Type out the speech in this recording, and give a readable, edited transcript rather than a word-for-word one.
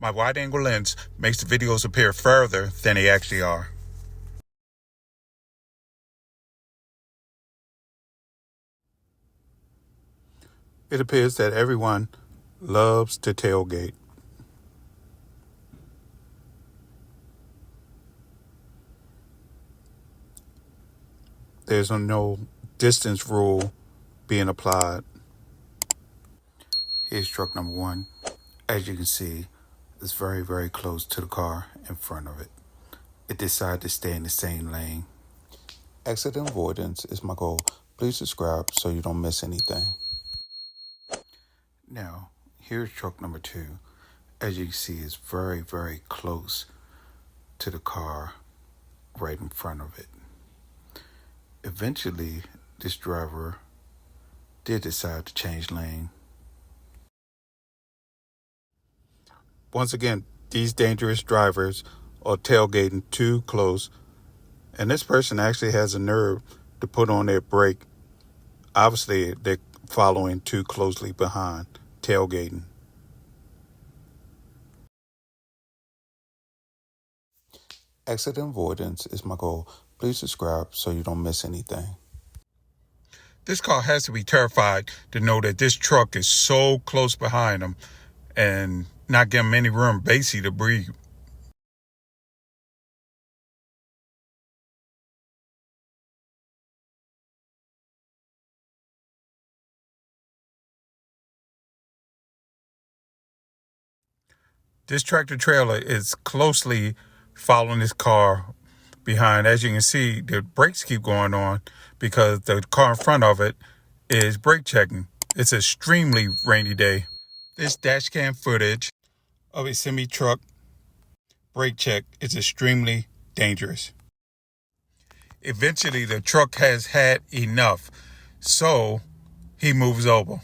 My wide-angle lens makes the videos appear further than they actually are. It appears that everyone loves to tailgate. There's no distance rule being applied. Here's truck number one. As you can see, it's very, very close to the car in front of it. It decided to stay in the same lane. Accident avoidance is my goal. Please subscribe so you don't miss anything. Now, here's truck number two. As you can see, it's very, very close to the car right in front of it. Eventually, this driver did decide to change lane. Once again, these dangerous drivers are tailgating too close, and this person actually has a nerve to put on their brake. Obviously, they're following too closely behind, tailgating. Accident avoidance is my goal. Please subscribe so you don't miss anything. This car has to be terrified to know that this truck is so close behind them and not give them any room basically to breathe. This tractor trailer is closely following this car behind. As you can see, the brakes keep going on because the car in front of it is brake checking. It's an extremely rainy day. This dashcam footage of a semi-truck brake check is extremely dangerous. Eventually, the truck has had enough, so he moves over.